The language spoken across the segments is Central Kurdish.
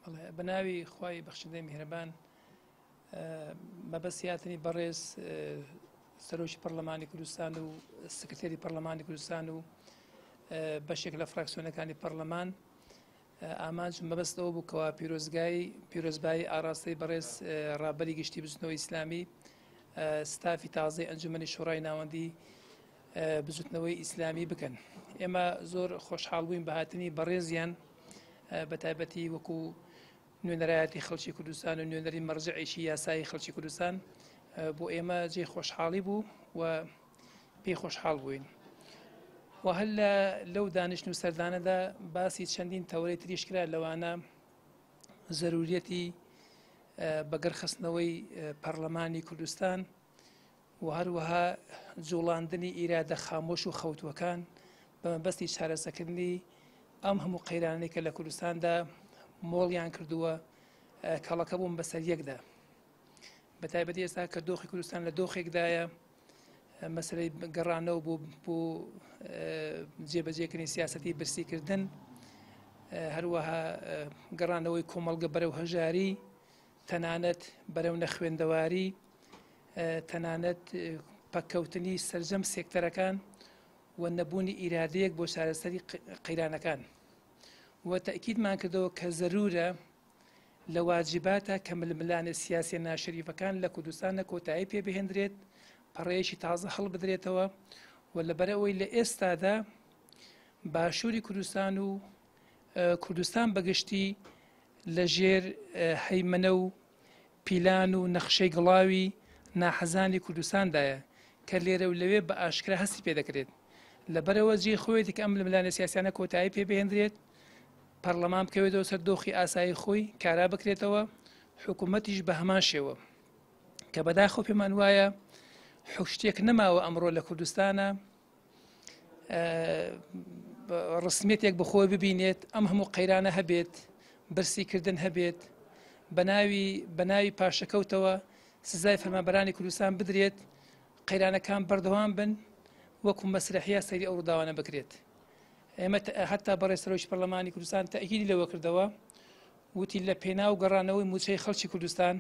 بناوی خوای بەخشندەی میهرەبان مەبەستیاتنی بەڕێز سەرۆکی پەرلەمانی کوردستان و سکرتێری پەرلەمانی کوردستان و بەشێک لە فراکسیۆنەکانی پەرلەمان ئامانج مەبەستەوە بوو کەوا پیرۆزبایی ئاراستەی بەڕێز ڕابەری گشتی بزوتنەوەی ئیسلامی ستافی تازەی ئەنجومەنی شۆڕای ناوەندی بزوتنەوەی ئیسلامی بکەن. ئێمە زۆر خۆشحاڵ بووین بە هاتنی بەڕێزیان بە تایبەتی وەکو نوێنەرایەتی خەڵکی کوردستان و نوێنەری مەرجعێکی یاسایی خەڵکی کوردستان بۆ ئێمە جێی خۆشحاڵی بوو و پێی خۆشحاڵ بووین. و هەر لەو دانیشتن و سەردانەدا باسی چەندین تەورەی تریش کرا لەوانە زەروریەتی بەگەڕخستنەوەی پەرلەمانی کوردستان و هەروەها جوڵاندنی ئیرادە خامۆش و خەوتوەکان بە مەبەستی چارەسەکردنی ئەم هەموو قەیرانەی کە لە کوردستاندا مۆڵیان کردووە کەڵەکە بوون بەسەر یەکدا. بە تایبەتی ئێستا کە دۆخی کوردستان لە دۆخێکدایە مەسەلەی گەڕانەوە بۆ جێبەجێکردنی سیاسەتی برسیکردن، هەروەها گەڕانەوەی کۆمەڵگە بەرەو هەژاری، تەنانەت بەرەو نەخوێندەواری، تەنانەت پەککەوتنی سەرجەم سێکتەرەکان و نەبوونی ئیرادەیەک بۆ چارەسەری قەیرانەکان. و تەئکیدمان کردەوە کە زەرورە لە واجباتە کە ململانە سیاسی ناشریفەکان لە کوردستانە کۆتایی پێبهێنرێت، پەڕەیەکی تازە هەڵبدرێتەوە و لەبەرەوەی لە ئێستادا باشووری کوردستان و کوردستان بەگشتی لە ژێر هەیمنە و پیلان و نەخشەی گڵاوی ناحەزانی کوردستاندایە کە لێرە و لەوێ بە ئاشکرا هەستی پێ دەکرێت. لەبەرەوە جێ خۆیەتی کە ئەم ململانە سیاسیانە کۆتایی پێبهێنرێت، پەرلەمان بکەوێتەوە سەر دۆخی ئاسایی خۆی کارا بکرێتەوە، حکوومەتیش بە هەمان شێوە کە بەداخۆ پێمان وایە شتێک نەماوە ئەمڕۆ لە کوردستانە ڕسمێتێک بەخۆی ببینێت ئەم هەموو قەیرانە هەبێت، برسیکردن هەبێت، بە ناوی پاشەکەوتەوە سزای فەرمانبەرانی کوردستان بدرێت، قەیرانەکان بەردەوام بن وەکو مەسرحیە سەیری ئەو ڕووداوانە بکرێت. ئێمە هەتا بەڕێز سەرۆکی پەرلەمانی کوردستان تەئکیدی لەوە کردەوە، وتی لە پێناو گەڕانەوەی موچەی خەڵکی کوردستان،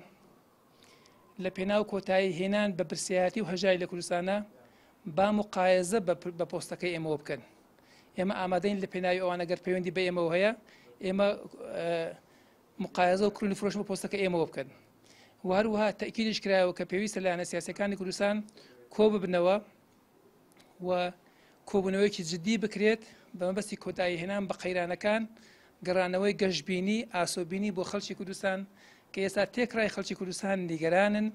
لە پێناو کۆتایی هێنان بە برسایەتی و هەژاری لە کوردستانە با مقایەزە بە پۆستەکەی ئێمەوە بکەن. ئێمە ئامادەین لە پێناوی ئەوانە گەر پەیوەندی بە ئێمەوە هەیە ئێمە مقایەزە و کڕونی فرۆش بە پۆستەکە ئێمەوە بکەن. و هەروەها تەئکیدش کرایەوە کە پێویستە لایەنە سیاسیەکانی کوردستان کۆ ببنەوە و کۆبوونەوەیکی جدی بکرێت بە مەبەستی کۆتایی هێنان بە قەیرانەکان، گەڕانەوەی گەشتبینی ئاسۆبینی بۆ خەڵکی کوردستان کە ئێستا تێکڕای خەڵکی کوردستان نیگەرانن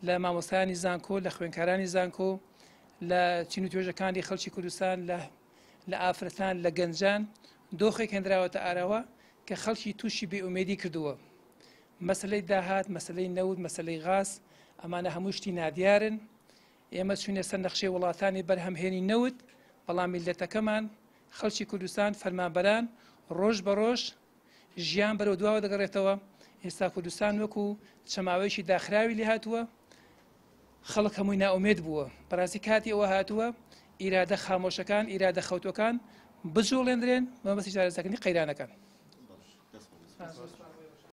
لە مامۆستایانی زانکۆ، لە خوێندکارانی زانکۆ، لە چین و توێژەکانی خەڵکی کوردستان، لە ئافرەتان، لە گەنجان دۆخێک هێنراوەتە ئاراوە کە خەڵکی تووشی بێئومێدی کردووە. مەسلەی داهات، مەسلەی نەوت، مەسلەی غاز، ئەمانە هەموو شتی نادیارن. ئێمە چوونە سەر نەخشەی وڵاتانی بەرهەمهێنی نەوت، بەڵام میلەتەکەمان خەڵکی کوردستان فەرمانبەران ڕۆژ بە ڕۆژ ژیان بەرەو دواوە دەگەڕێتەوە. ئێستا کوردستان وەکو چەماوەیەکی داخراوی لێ هاتووە، خەڵک هەمووی ناومێد بووە. بەڕاستی کاتی ئەوە هاتووە ئیرادە خامۆشەکان، ئیرادە خەوتوەکان بجوڵێنرێن بە مەبەستی چارەسەرکردنی قەیرانەکان.